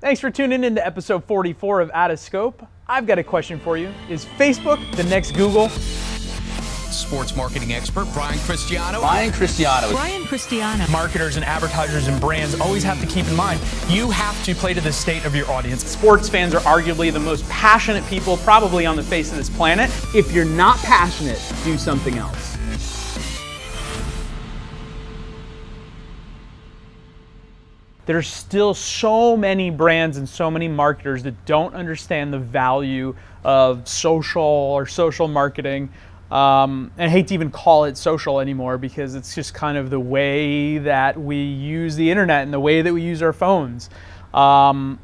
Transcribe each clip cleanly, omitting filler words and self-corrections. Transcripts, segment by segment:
Thanks for tuning in to episode 44 of OUTOFSCOPE. I've got a question for you. Is Facebook the next Google? Sports marketing expert Brian Cristiano. Brian Cristiano. Marketers and advertisers and brands always have to keep in mind, you have to play to the state of your audience. Sports fans are arguably the most passionate people probably on the face of this planet. If you're not passionate, do something else. There's still so many brands and so many marketers that don't understand the value of social or social marketing. And I hate to even call it social anymore because it's just kind of the way that we use the internet and the way that we use our phones. But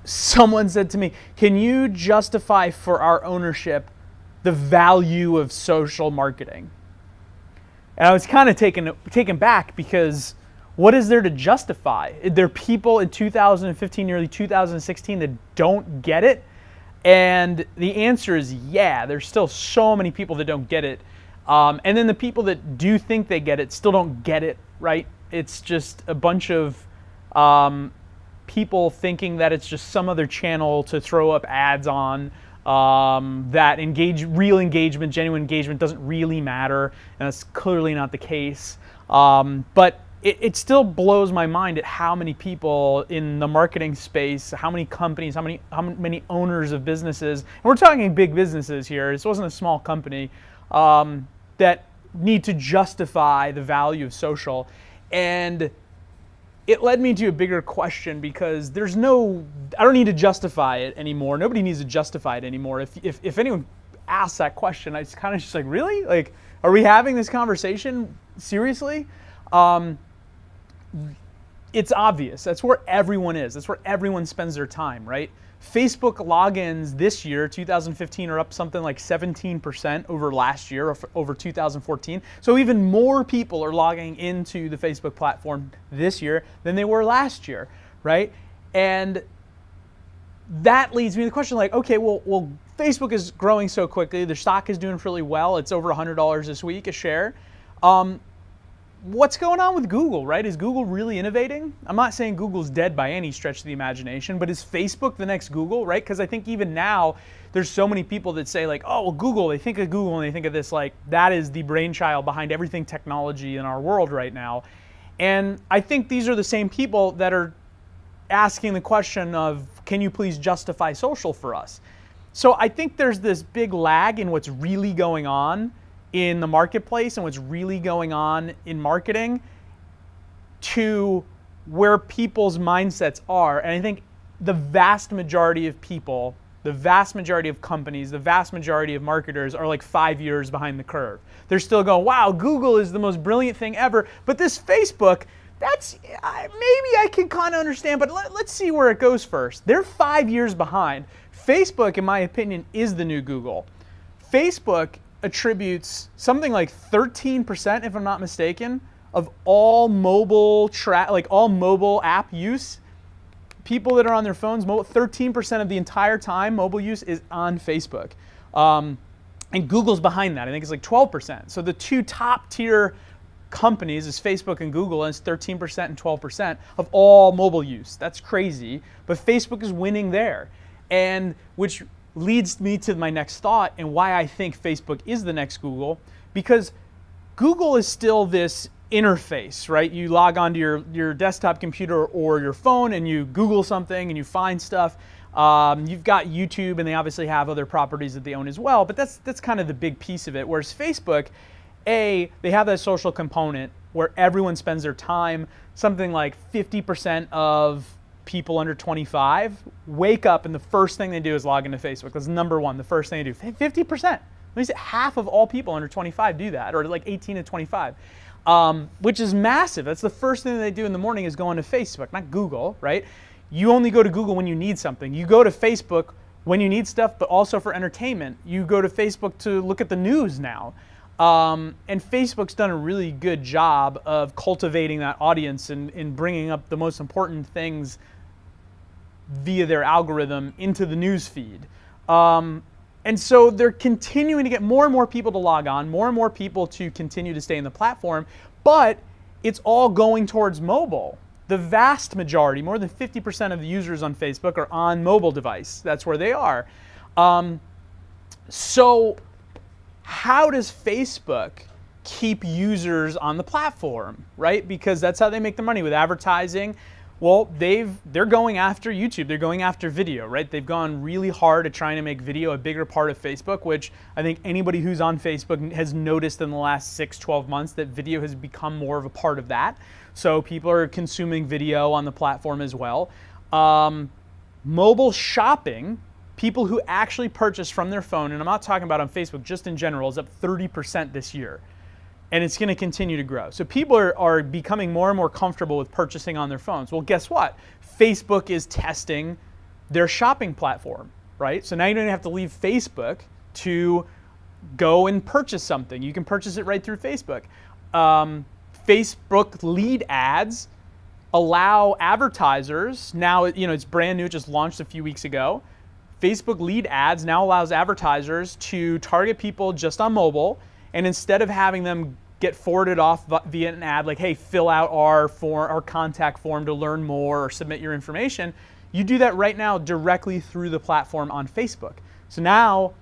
someone said to me, can you justify for our ownership the value of social marketing? And I was kind of taken back because what is there to justify? There are people in 2015, nearly 2016 that don't get it. And the answer is yeah, there's still so many people that don't get it. And then the people that do think they get it still don't get it, right? It's just a bunch of people thinking that it's just some other channel to throw up ads on, that real engagement, genuine engagement doesn't really matter. And that's clearly not the case. But it still blows my mind at how many people in the marketing space, how many companies, how many owners of businesses, and we're talking big businesses here, this wasn't a small company, that need to justify the value of social. And it led me to a bigger question because I don't need to justify it anymore. Nobody needs to justify it anymore. If anyone asks that question, it's kind of just like, really? Like, are we having this conversation seriously? It's obvious. That's where everyone is. That's where everyone spends their time, right? Facebook logins this year, 2015, are up something like 17% over last year, over 2014. So even more people are logging into the Facebook platform this year than they were last year, right? And that leads me to the question like, okay, well, Facebook is growing so quickly. Their stock is doing really well. It's over $100 this week a share. What's going on with Google, right? Is Google really innovating? I'm not saying Google's dead by any stretch of the imagination, but is Facebook the next Google, right? Because I think even now, there's so many people that say like, oh, well, Google, they think of Google and they think of this like, that is the brainchild behind everything technology in our world right now. And I think these are the same people that are asking the question of, can you please justify social for us? So I think there's this big lag in what's really going on in the marketplace and what's really going on in marketing to where people's mindsets are. And I think the vast majority of people, the vast majority of companies, the vast majority of marketers are like 5 years behind the curve. They're still going, wow, Google is the most brilliant thing ever. But this Facebook, that's maybe I can kind of understand, but let's see where it goes first. They're 5 years behind. Facebook, in my opinion, is the new Google. Facebook attributes something like 13%, if I'm not mistaken, of all mobile app use. People that are on their phones, 13% of the entire time mobile use is on Facebook. And Google's behind that. I think it's like 12%. So the two top tier companies is Facebook and Google, and it's 13% and 12% of all mobile use. That's crazy. But Facebook is winning there. And which leads me to my next thought and why I think Facebook is the next Google, because Google is still this interface, right? You log onto your desktop computer or your phone and you Google something and you find stuff. You've got YouTube and they obviously have other properties that they own as well, but that's kind of the big piece of it. Whereas Facebook, they have that social component where everyone spends their time. Something like 50% of people under 25 wake up and the first thing they do is log into Facebook. That's number one, the first thing they do. 50%. Let me say half of all people under 25 do that, or like 18 to 25, which is massive. That's the first thing they do in the morning is go into Facebook, not Google, right? You only go to Google when you need something. You go to Facebook when you need stuff, but also for entertainment. You go to Facebook to look at the news now. And Facebook's done a really good job of cultivating that audience and bringing up the most important things via their algorithm into the news feed. And so they're continuing to get more and more people to log on, more and more people to continue to stay in the platform, but it's all going towards mobile. The vast majority, more than 50% of the users on Facebook are on mobile device. That's where they are. So how does Facebook keep users on the platform, right? Because that's how they make the money with advertising. Well, they're going after YouTube. They're going after video, right? They've gone really hard at trying to make video a bigger part of Facebook, which I think anybody who's on Facebook has noticed in the last 6-12 months that video has become more of a part of that. So people are consuming video on the platform as well. Mobile shopping, people who actually purchase from their phone, and I'm not talking about on Facebook, just in general, is up 30% this year. And it's going to continue to grow. So people are becoming more and more comfortable with purchasing on their phones. Well, guess what? Facebook is testing their shopping platform, right? So now you don't have to leave Facebook to go and purchase something. You can purchase it right through Facebook. Facebook lead ads allow advertisers, now it's brand new, it just launched a few weeks ago. Facebook lead ads now allows advertisers to target people just on mobile, and instead of having them get forwarded off via an ad like, hey, fill out our contact form to learn more or submit your information, you do that right now directly through the platform on Facebook. So now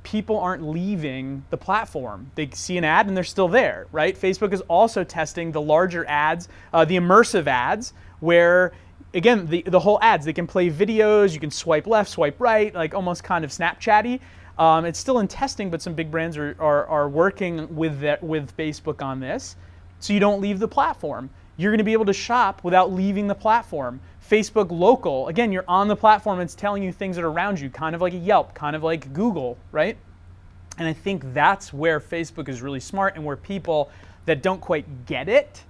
people aren't leaving the platform. They see an ad and they're still there, right? Facebook is also testing the larger ads, the immersive ads, where again, the whole ads, they can play videos, you can swipe left, swipe right, like almost kind of Snapchatty. It's still in testing, but some big brands are working with Facebook on this, so you don't leave the platform. You're going to be able to shop without leaving the platform. Facebook Local, again, you're on the platform, it's telling you things that are around you, kind of like a Yelp, kind of like Google, right? And I think that's where Facebook is really smart, and where people that don't quite get it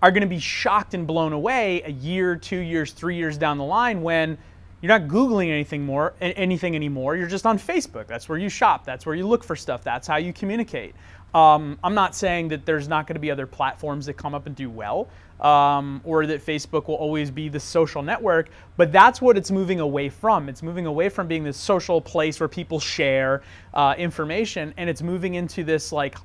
are going to be shocked and blown away a year, 2 years, 3 years down the line when you're not Googling anything anymore. You're just on Facebook. That's where you shop. That's where you look for stuff. That's how you communicate. I'm not saying that there's not going to be other platforms that come up and do well, or that Facebook will always be the social network, but that's what it's moving away from. It's moving away from being this social place where people share information, and it's moving into this like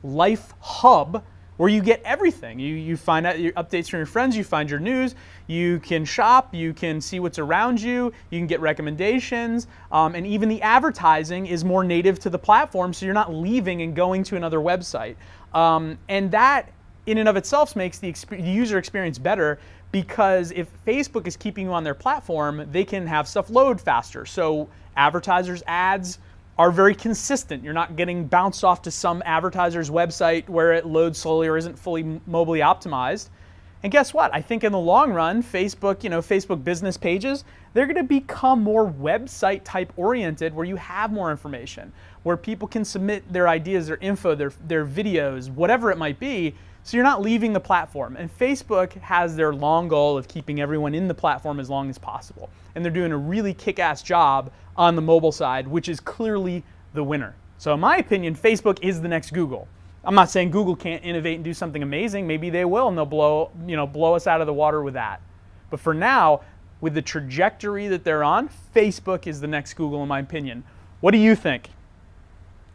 life hub where you get everything. You find out your updates from your friends, you find your news, you can shop, you can see what's around you, you can get recommendations, and even the advertising is more native to the platform, so you're not leaving and going to another website. And that in and of itself makes the user experience better, because if Facebook is keeping you on their platform, they can have stuff load faster. So advertisers' ads are very consistent. You're not getting bounced off to some advertiser's website where it loads slowly or isn't fully mobily optimized. And guess what? I think in the long run, Facebook, Facebook business pages, they're going to become more website type oriented, where you have more information, where people can submit their ideas, their info, their videos, whatever it might be. So you're not leaving the platform. And Facebook has their long goal of keeping everyone in the platform as long as possible. And they're doing a really kick-ass job on the mobile side, which is clearly the winner. So in my opinion, Facebook is the next Google. I'm not saying Google can't innovate and do something amazing. Maybe they will, and they'll blow us out of the water with that. But for now, with the trajectory that they're on, Facebook is the next Google in my opinion. What do you think?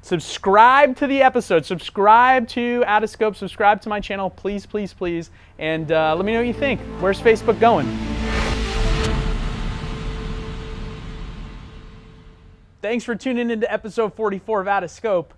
Subscribe to the episode, subscribe to OUTOFSCOPE, subscribe to my channel, please, please, please, and let me know what you think. Where's Facebook going? Thanks for tuning into episode 44 of OUTOFSCOPE.